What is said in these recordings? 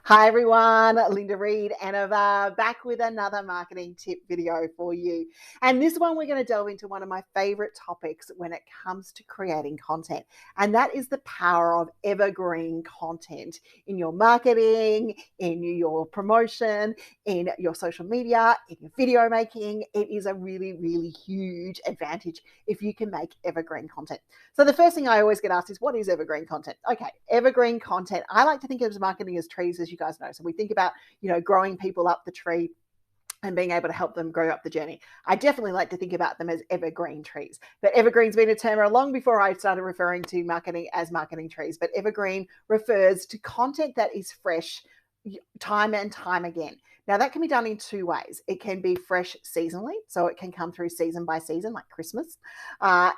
Hi everyone, Linda Reed-Enever back with another marketing tip video for you. And this one we're going to delve into one of my favorite topics when it comes to creating content. And that is the power of evergreen content in your marketing, in your promotion, in your social media, in your video making. It is a really, really huge advantage if you can make evergreen content. So the first thing I always get asked is, what is evergreen content? Okay, evergreen content. I like to think of marketing as trees, as you guys know. So we think about, growing people up the tree and being able to help them grow up the journey. I definitely like to think about them as evergreen trees. But evergreen's been a term long before I started referring to marketing as marketing trees. But evergreen refers to content that is fresh time and time again. Now that can be done in two ways. It can be fresh seasonally, so it can come through season by season like Christmas,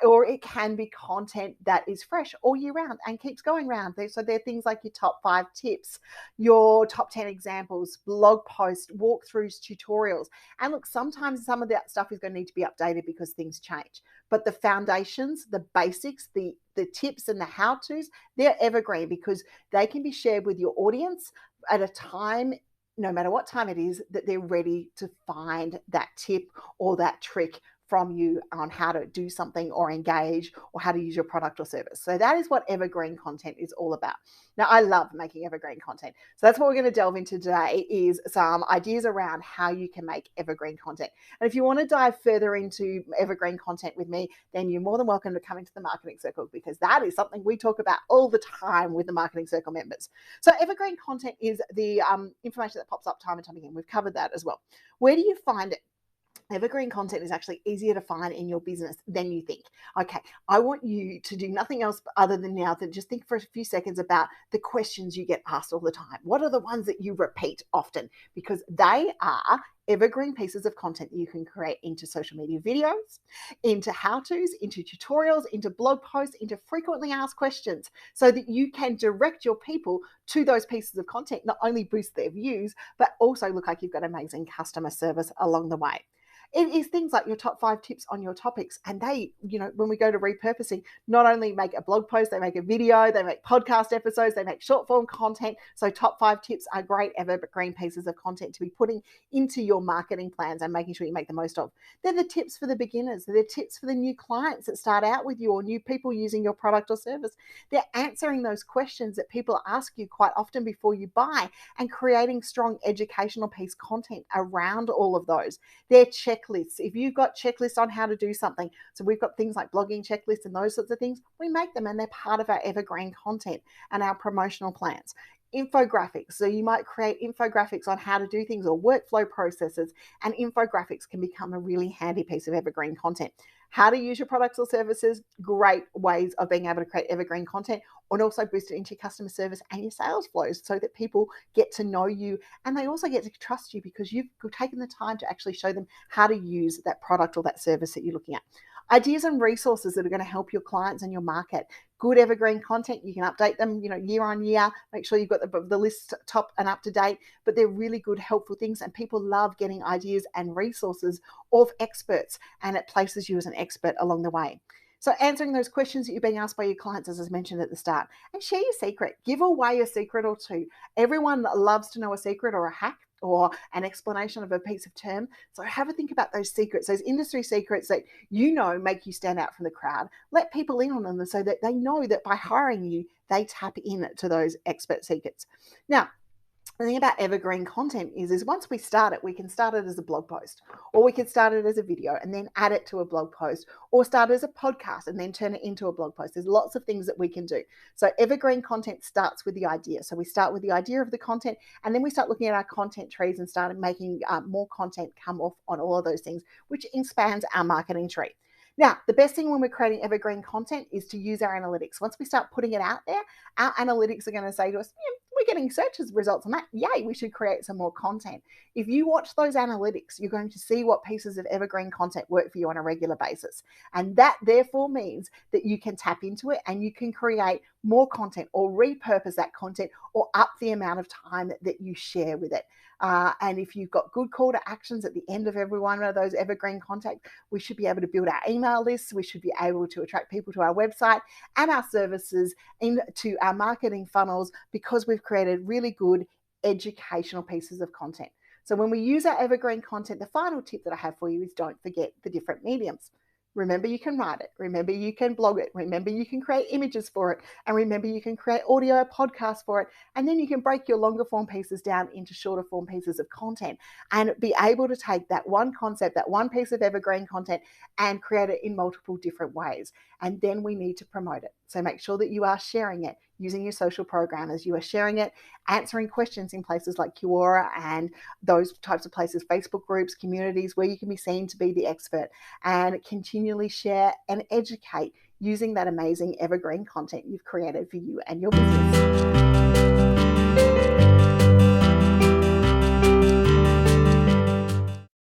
or it can be content that is fresh all year round and keeps going round. So they're things like your top 5 tips, your top 10 examples, blog posts, walkthroughs, tutorials. And look, sometimes some of that stuff is going to need to be updated because things change. But the foundations, the basics, the tips and the how-tos, they're evergreen because they can be shared with your audience at a time, no matter what time it is, that they're ready to find that tip or that trick from you on how to do something or engage or how to use your product or service. So that is what evergreen content is all about. Now, I love making evergreen content. So that's what we're going to delve into today, is some ideas around how you can make evergreen content. And if you want to dive further into evergreen content with me, then you're more than welcome to come into the Marketing Circle, because that is something we talk about all the time with the Marketing Circle members. So evergreen content is the information that pops up time and time again. We've covered that as well. Where do you find it? Evergreen content is actually easier to find in your business than you think. Okay, I want you to do nothing else other than now than just think for a few seconds about the questions you get asked all the time. What are the ones that you repeat often? Because they are evergreen pieces of content that you can create into social media videos, into how-tos, into tutorials, into blog posts, into frequently asked questions, so that you can direct your people to those pieces of content, not only boost their views, but also look like you've got amazing customer service along the way. It is things like your top 5 tips on your topics. And they, when we go to repurposing, not only make a blog post, they make a video, they make podcast episodes, they make short form content. So top 5 tips are great evergreen pieces of content to be putting into your marketing plans and making sure you make the most of. They're the tips for the beginners. They're the tips for the new clients that start out with you, or new people using your product or service. They're answering those questions that people ask you quite often before you buy, and creating strong educational piece content around all of those. They're checklists. If you've got checklists on how to do something, so we've got things like blogging checklists and those sorts of things, we make them and they're part of our evergreen content and our promotional plans. Infographics, so you might create infographics on how to do things or workflow processes, and infographics can become a really handy piece of evergreen content. How to use your products or services, great ways of being able to create evergreen content, and also boost it into your customer service and your sales flows, so that people get to know you and they also get to trust you because you've taken the time to actually show them how to use that product or that service that you're looking at. Ideas and resources that are going to help your clients and your market. Good evergreen content, you can update them, year on year. Make sure you've got the list top and up to date, but they're really good, helpful things, and people love getting ideas and resources of experts, and it places you as an expert along the way. So answering those questions that you're being asked by your clients, as I mentioned at the start, and share your secret. Give away a secret or two. Everyone loves to know a secret or a hack or an explanation of a piece of term. So have a think about those secrets, those industry secrets that make you stand out from the crowd. Let people in on them so that they know that by hiring you, they tap into those expert secrets. Now, the thing about evergreen content is once we start it, we can start it as a blog post, or we can start it as a video and then add it to a blog post, or start it as a podcast and then turn it into a blog post. There's lots of things that we can do. So evergreen content starts with the idea. So we start with the idea of the content, and then we start looking at our content trees and start making more content come off on all of those things, which expands our marketing tree. Now, the best thing when we're creating evergreen content is to use our analytics. Once we start putting it out there, our analytics are going to say to us, we're getting search results on that. Yay, we should create some more content. If you watch those analytics, you're going to see what pieces of evergreen content work for you on a regular basis. And that therefore means that you can tap into it and you can create more content or repurpose that content or up the amount of time that you share with it. And if you've got good call to actions at the end of every one of those evergreen content, we should be able to build our email lists. We should be able to attract people to our website and our services into our marketing funnels, because we've created really good educational pieces of content. So when we use our evergreen content, the final tip that I have for you is don't forget the different mediums. Remember, you can write it. Remember, you can blog it. Remember, you can create images for it. And remember, you can create audio podcasts for it. And then you can break your longer form pieces down into shorter form pieces of content and be able to take that one concept, that one piece of evergreen content, and create it in multiple different ways. And then we need to promote it. So make sure that you are sharing it using your social programmers. You are sharing it, answering questions in places like Quora and those types of places, Facebook groups, communities where you can be seen to be the expert, and continually share and educate using that amazing evergreen content you've created for you and your business.